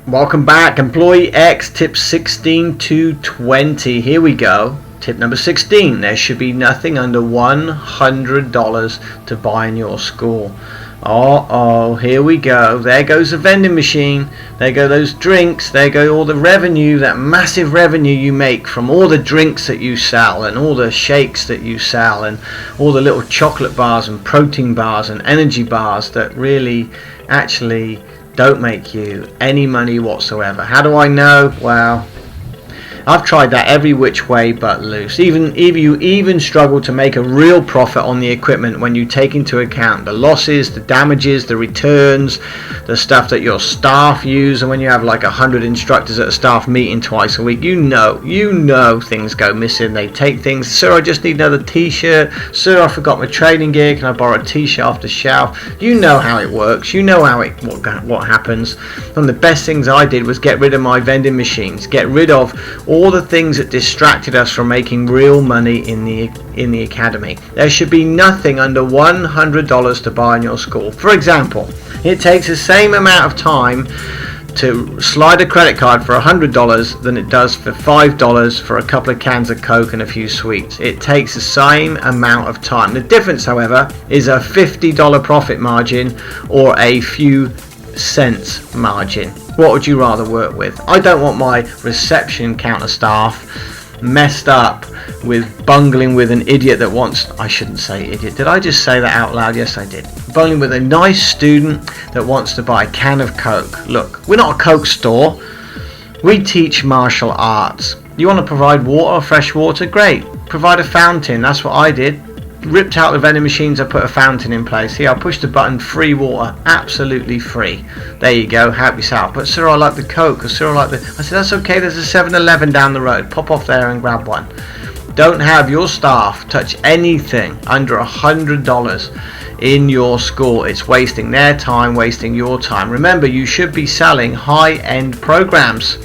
Welcome back. Employee X tip 16 to 20. Here we go. Tip number 16. There should be nothing under $100 to buy in your school. Oh, here we go. There goes the vending machine. There go those drinks. There go all the revenue, that massive revenue you make from all the drinks that you sell and all the shakes that you sell and all the little chocolate bars and protein bars and energy bars that really actually don't make you any money whatsoever. How do I know? Well, I've tried that every which way but loose. Even you struggle to make a real profit on the equipment when you take into account the losses, the damages, the returns, the stuff that your staff use, and when you have like 100 instructors at a staff meeting twice a week, you know things go missing. They take things. Sir, I just need another t-shirt. Sir, I forgot my training gear. Can I borrow a t-shirt off the shelf? You know how it works. You know how what happens. One of the best things I did was get rid of my vending machines. Get rid of all the things that distracted us from making real money in the academy. There should be nothing under $100 to buy in your school. For example, it takes the same amount of time to slide a credit card for $100 than it does for $5 for a couple of cans of Coke and a few sweets. It takes the same amount of time. The difference, however, is a $50 profit margin or a few cents margin. What would you rather work with? I don't want my reception counter staff messed up with bungling with an idiot that wants, I shouldn't say idiot, did I just say that out loud? Yes I did. Bungling with a nice student that wants to buy a can of Coke. Look, we're not a Coke store. We teach martial arts. You want to provide water, fresh water? Great. Provide a fountain. That's what I did. Ripped out the vending machines, I put a fountain in place. Here, I pushed the button, free water, absolutely free. There you go, help yourself. But sir, I like the Coke, or sir, I like the... I said, that's okay, there's a 7-Eleven down the road. Pop off there and grab one. Don't have your staff touch anything under $100 in your school. It's wasting their time, wasting your time. Remember, you should be selling high-end programs.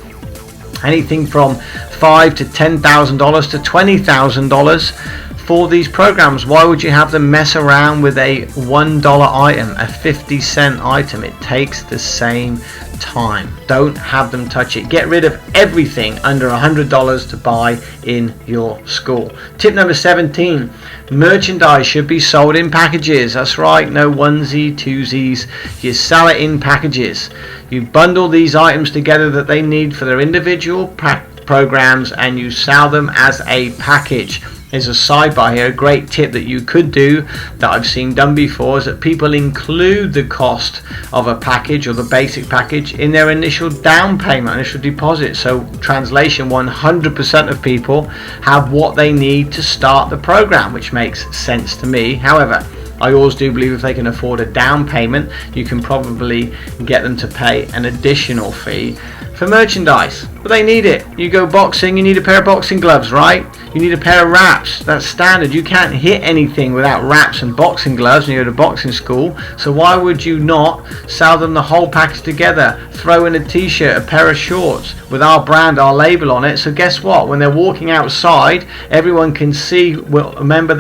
Anything from $5,000 to $10,000 to $20,000 for these programs. Why would you have them mess around with a $1 item, a 50-cent item? It takes the same time. Don't have them touch it. Get rid of everything under $100 to buy in your school. Tip number 17. Merchandise should be sold in packages. That's right, no onesie, twosies. You sell it in packages. You bundle these items together that they need for their individual programs and you sell them as a package. There's a sidebar here. A great tip that you could do that I've seen done before is that people include the cost of a package or the basic package in their initial down payment, initial deposit. So translation, 100% of people have what they need to start the program, which makes sense to me. However, I always do believe if they can afford a down payment, you can probably get them to pay an additional fee for merchandise. But they need it. You go boxing, you need a pair of boxing gloves, right? You need a pair of wraps. That's standard. You can't hit anything without wraps and boxing gloves when you go to boxing school. So why would you not sell them the whole package together? Throw in a t-shirt, a pair of shorts with our brand, our label on it. So guess what? When they're walking outside, everyone can see, well, remember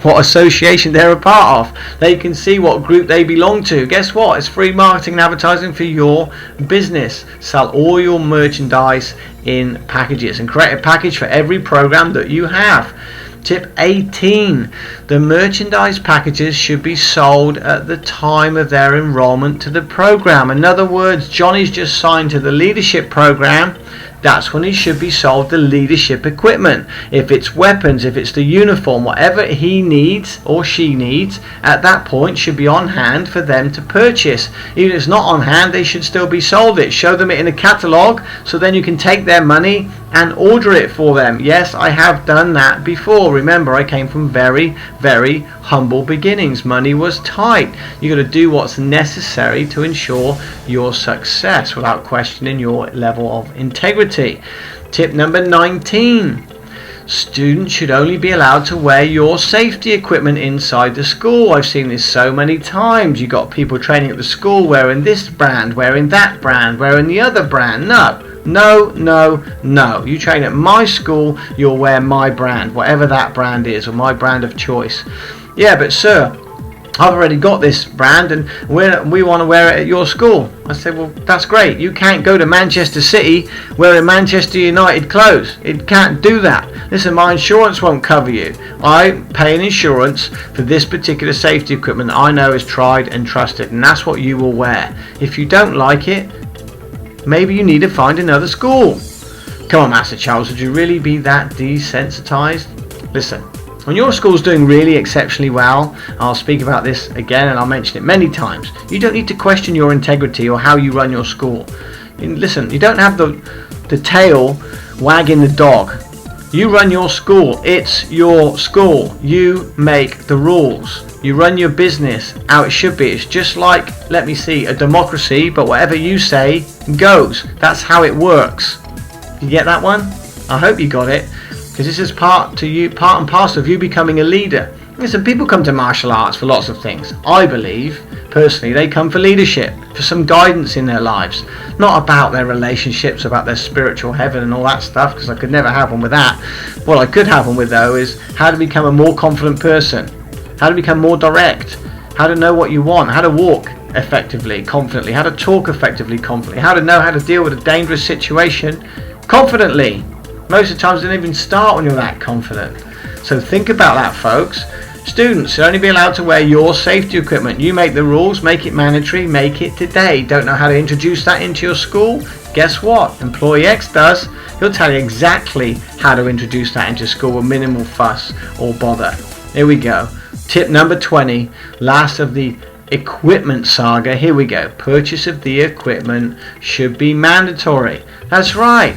what association they're a part of. They can see what group they belong to. Guess what? It's free marketing and advertising for your business. Sell all your merchandise in packages and create a package for every program that you have. Tip 18. The merchandise packages should be sold at the time of their enrollment to the program. In other words, Johnny's just signed to the leadership program. That's when he should be sold the leadership equipment. If it's weapons, if it's the uniform, whatever he needs or she needs, at that point should be on hand for them to purchase. Even if it's not on hand, they should still be sold it. Show them it in a catalogue so then you can take their money and order it for them. Yes, I have done that before. Remember, I came from very, very humble beginnings. Money was tight. You got to do what's necessary to ensure your success without questioning your level of integrity. Tip number 19. Students should only be allowed to wear your safety equipment inside the school. I've seen this so many times. You got people training at the school wearing this brand, wearing that brand, wearing the other brand. No. You train at my school, you'll wear my brand, whatever that brand is, or my brand of choice. Yeah, but sir, I've already got this brand and we want to wear it at your school. I said, well, that's great. You can't go to Manchester City wearing Manchester United clothes. It can't do that. Listen, my insurance won't cover you. I pay an insurance for this particular safety equipment that I know is tried and trusted, and that's what you will wear. If you don't like it, maybe you need to find another school. Come on, Master Charles, would you really be that desensitized? Listen. When your school's doing really exceptionally well, I'll speak about this again and I'll mention it many times, you don't need to question your integrity or how you run your school. Listen, you don't have the tail wagging the dog. You run your school. It's your school. You make the rules. You run your business how it should be. It's just like, let me see, a democracy, but whatever you say goes. That's how it works. You get that one? I hope you got it. Because this is part and parcel of you becoming a leader. Listen, people come to martial arts for lots of things. I believe, personally, they come for leadership, for some guidance in their lives. Not about their relationships, about their spiritual heaven and all that stuff, because I could never have one with that. What I could have one with, though, is how to become a more confident person, how to become more direct, how to know what you want, how to walk effectively, confidently, how to talk effectively, confidently, how to know how to deal with a dangerous situation confidently. Most of the times they don't even start when you're that confident. So think about that, folks. Students should only be allowed to wear your safety equipment. You make the rules, make it mandatory, make it today. Don't know how to introduce that into your school? Guess what? Employee X does. He'll tell you exactly how to introduce that into school with minimal fuss or bother. Here we go. Tip number 20, last of the equipment saga. Here we go. Purchase of the equipment should be mandatory. That's right.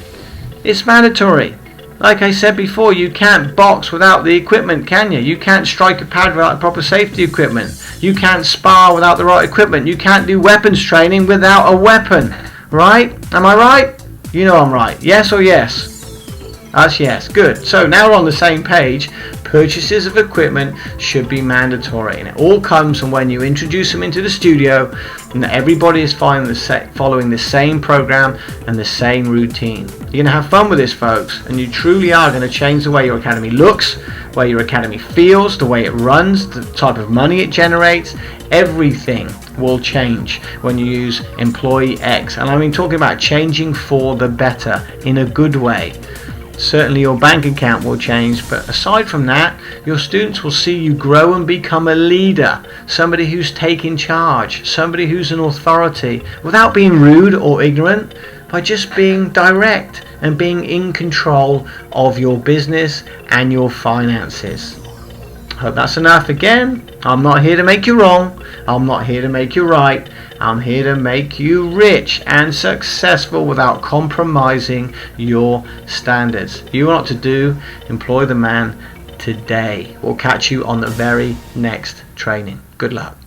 It's mandatory. Like I said before, you can't box without the equipment, can you? You can't strike a pad without the proper safety equipment. You can't spar without the right equipment. You can't do weapons training without a weapon. Right? Am I right? You know I'm right. Yes or yes? That's yes. Good. So now we're on the same page. Purchases of equipment should be mandatory, and it all comes from when you introduce them into the studio and everybody is following the same program and the same routine. You're going to have fun with this, folks, and you truly are going to change the way your academy looks, the way your academy feels, the way it runs, the type of money it generates. Everything will change when you use Employee X, and I mean talking about changing for the better in a good way. Certainly your bank account will change, but aside from that, your students will see you grow and become a leader, somebody who's taking charge, somebody who's an authority, without being rude or ignorant, by just being direct and being in control of your business and your finances. Hope that's enough. Again, I'm not here to make you wrong. I'm not here to make you right. I'm here to make you rich and successful without compromising your standards. You want to do, employ the man today. We'll catch you on the very next training. Good luck.